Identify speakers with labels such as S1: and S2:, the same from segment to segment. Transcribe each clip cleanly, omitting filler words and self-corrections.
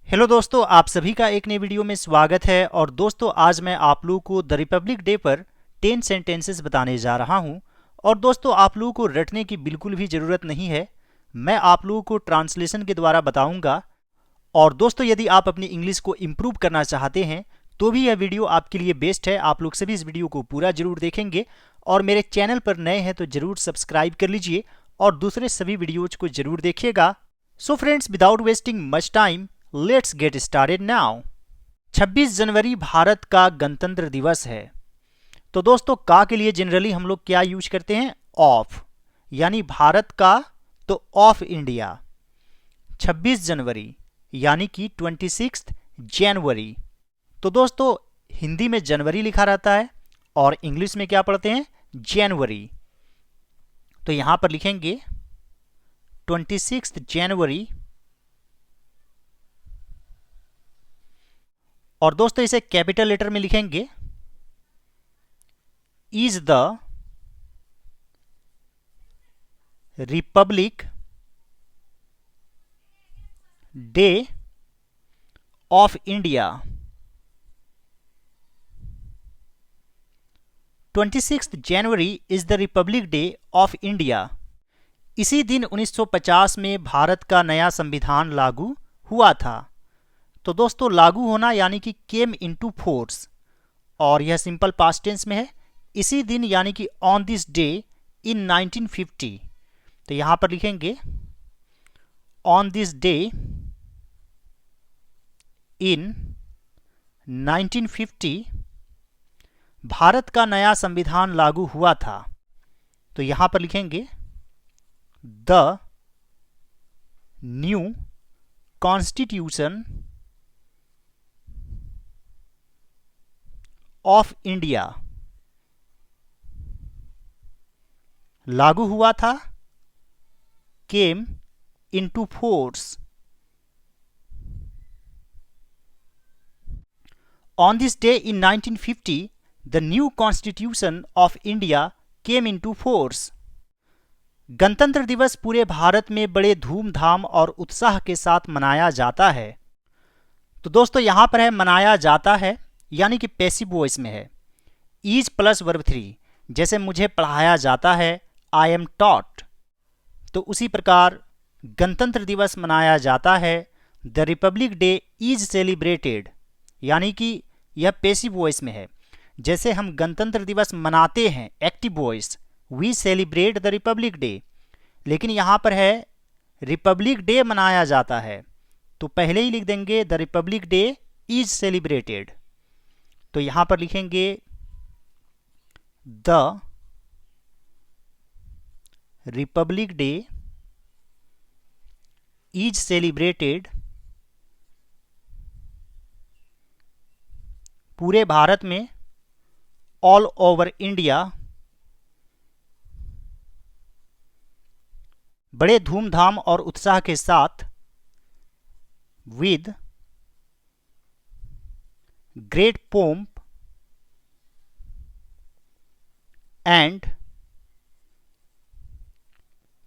S1: Hello दोस्तों, आप सभी का एक नई वीडियो में स्वागत है। और दोस्तों, आज मैं आप लोगों को द रिपब्लिक डे पर 10 सेंटेंसेस बताने जा रहा हूं। और दोस्तों, आप लोगों को रटने की बिल्कुल भी ज़रूरत नहीं है, मैं आप लोगों को ट्रांसलेशन के द्वारा बताऊंगा। और दोस्तों, यदि आप अपनी इंग्लिश को इम्प्रूव करना चाहते हैं तो भी यह वीडियो आपके लिए बेस्ट है। आप लोग सभी इस वीडियो को पूरा जरूर देखेंगे और मेरे चैनल पर नए हैं तो जरूर सब्सक्राइब कर लीजिए और दूसरे सभी वीडियोज को जरूर देखिएगा। So friends, without wasting much time, let's get started now. 26 जनवरी भारत का गणतंत्र दिवस है। तो दोस्तों, का के लिए जनरली हम लोग क्या यूज करते हैं? ऑफ, यानी भारत का तो ऑफ इंडिया। 26 जनवरी यानी कि 26 जनवरी। तो दोस्तों, हिंदी में जनवरी लिखा रहता है और इंग्लिश में क्या पढ़ते हैं? जनवरी। तो यहां पर लिखेंगे 26 जनवरी। और दोस्तों, इसे कैपिटल लेटर में लिखेंगे। Is the republic day of India. 26 January is the republic day of India. इसी दिन 1950 में भारत का नया संविधान लागू हुआ था। तो दोस्तों, लागू होना यानी कि केम इनटू फोर्स, और यह सिंपल पास्ट टेंस में है। इसी दिन यानी कि ऑन दिस डे इन 1950। तो यहां पर लिखेंगे on this day in 1950 Bharat का नया संविधान लागू हुआ था। तो यहां पर लिखेंगे the new constitution of India. लागू हुआ था, came into force. On this day in 1950 the new constitution of India came into force. गणतंत्र दिवस पूरे भारत में बड़े धूमधाम और उत्साह के साथ मनाया जाता है। तो दोस्तों, यहां पर है मनाया जाता है, यानी कि पैसिव वॉइस में है। इज प्लस वर्ब 3, जैसे मुझे पढ़ाया जाता है, आई एम टॉट। तो उसी प्रकार गणतंत्र दिवस मनाया जाता है। The republic day is celebrated, यानी कि यह पैसिव वॉइस में है। जैसे हम गणतंत्र दिवस मनाते हैं, active voice, we celebrate the republic day. लेकिन यहां पर है रिपब्लिक डे मनाया जाता है, तो पहले ही लिख देंगे the republic day is celebrated. तो यहां पर लिखेंगे the republic day is celebrated पूरे भारत में, ऑल ओवर इंडिया, बड़े धूमधाम और उत्साह के साथ, with great pomp and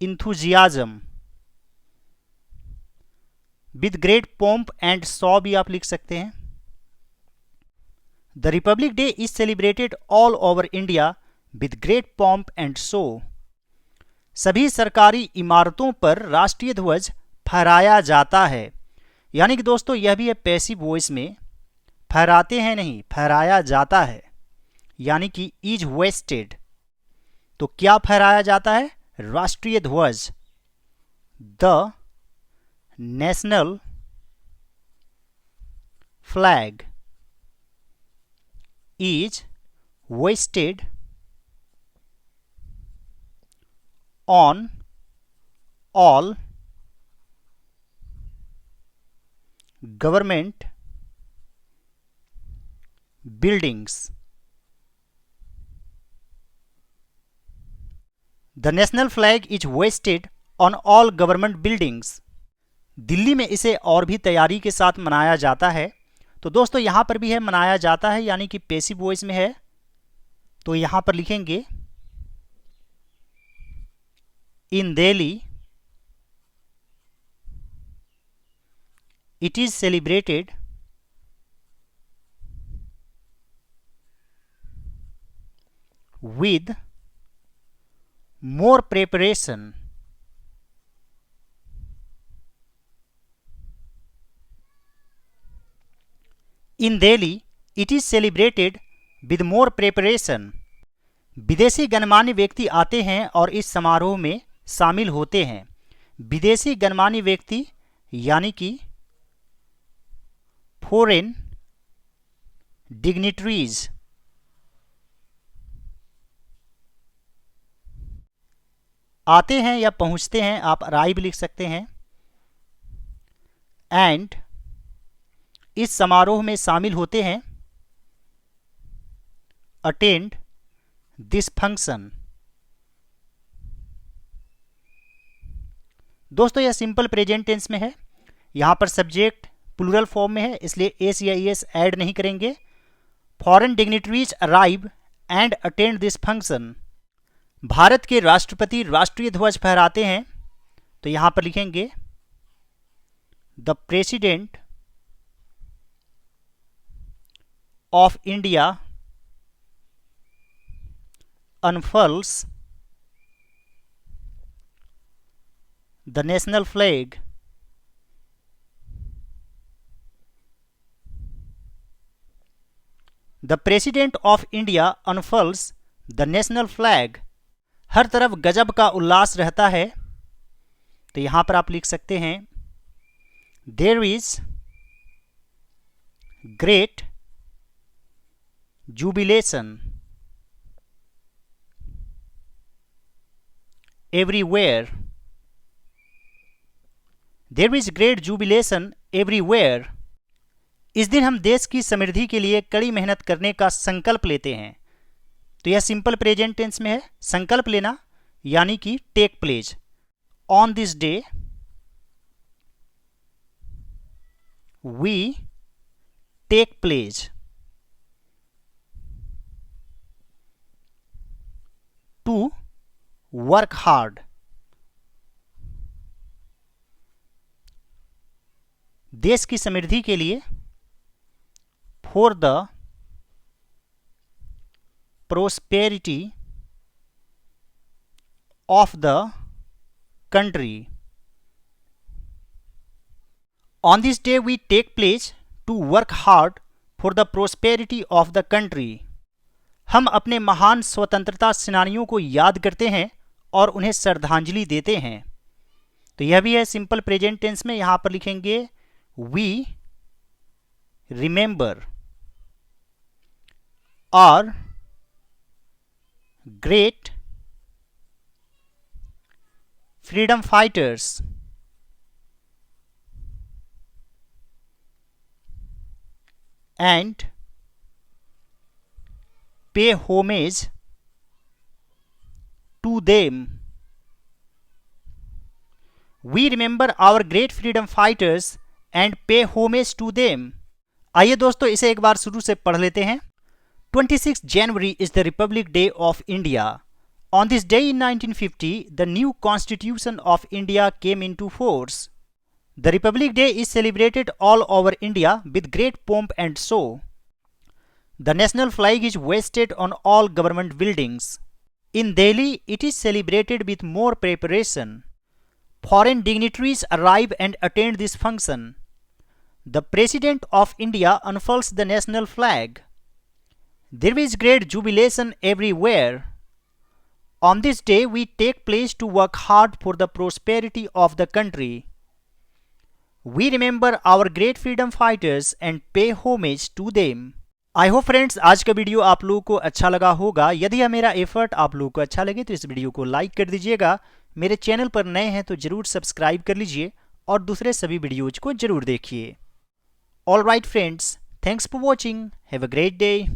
S1: enthusiasm. With great pomp and saw भी आप लिख सकते हैं। The republic day is celebrated all over India with great pomp and so. सभी सरकारी इमारतों पर राष्ट्रीय ध्वज फहराया जाता है। यानी कि दोस्तों, यह भी है पैसिव वॉइस में, फहराते हैं नहीं, फहराया जाता है, यानी कि इज होइस्टेड। तो क्या फहराया जाता है? राष्ट्रीय ध्वज। The national flag is hoisted on all government buildings. The national flag is hoisted on all government buildings. Delhi में इसे और भी तैयारी के साथ मनाया जाता है। तो दोस्तों, यहां पर भी है मनाया जाता है, यानी कि पैसिव वॉइस में है। तो यहां पर लिखेंगे इन Delhi it is celebrated with more preparation in Delhi it is celebrated with more preparation। विदेशी गणमान्य व्यक्ति आते हैं और इस समारोह में शामिल होते हैं। विदेशी गणमान्य व्यक्ति यानी कि फॉरेन डिग्निटरीज आते हैं या पहुंचते हैं, आप अराइव लिख सकते हैं। एंड इस समारोह में शामिल होते हैं। Attend this function. दोस्तों यह सिंपल प्रेजेंट टेंस में है। यहां पर सब्जेक्ट प्लूरल फॉर्म में है, इसलिए एस या एस ऐड नहीं करेंगे। Foreign dignitaries arrive and attend this function. Bharat के राष्ट्रपति राष्ट्रीय ध्वज फहराते हैं, तो यहां पर लिखेंगे the president of India unfurls the national flag। The President of India unfurls the national flag। हर तरफ गजब का उल्लास रहता है, तो यहां पर आप लिख सकते हैं There is great jubilation everywhere। There is great jubilation everywhere। इस दिन हम देश की समृद्धि के लिए कड़ी मेहनत करने का संकल्प लेते हैं, तो यह सिंपल प्रेजेंट टेंस में है। संकल्प लेना यानी कि take pledge. On this day we take pledge to work hard. देश की समृद्धि के लिए for the prosperity of the country. On this day we take pledge to work hard for the prosperity of the country. हम अपने महान स्वतंत्रता सेनानियों को याद करते हैं और उन्हें श्रद्धांजलि देते हैं, तो यह भी है सिंपल प्रेजेंट टेंस में। यहां पर लिखेंगे we remember our great freedom fighters and pay homage to them। We remember our great freedom fighters and pay homage to them। आइए दोस्तों इसे एक बार शुरू से पढ़ लेते हैं। 26 January is the Republic Day of India। On this day in 1950, the new Constitution of India came into force। The Republic Day is celebrated all over India with great pomp and show। The national flag is hoisted on all government buildings। In Delhi, it is celebrated with more preparation। Foreign dignitaries arrive and attend this function। The President of India unfurls the national flag। There is great jubilation everywhere। On this day, we take place to work hard for the prosperity of the country। We remember our great freedom fighters and pay homage to them। I hope friends आज का video आप लोगों को अच्छा लगा होगा। यदि यह मेरा एफर्ट आप लोगों को अच्छा लगे तो इस वीडियो को लाइक कर दीजिएगा। मेरे चैनल पर नए हैं तो जरूर सब्सक्राइब कर लीजिए और दूसरे सभी वीडियोज को जरूर देखिए। All right friends, thanks for watching, have a great day.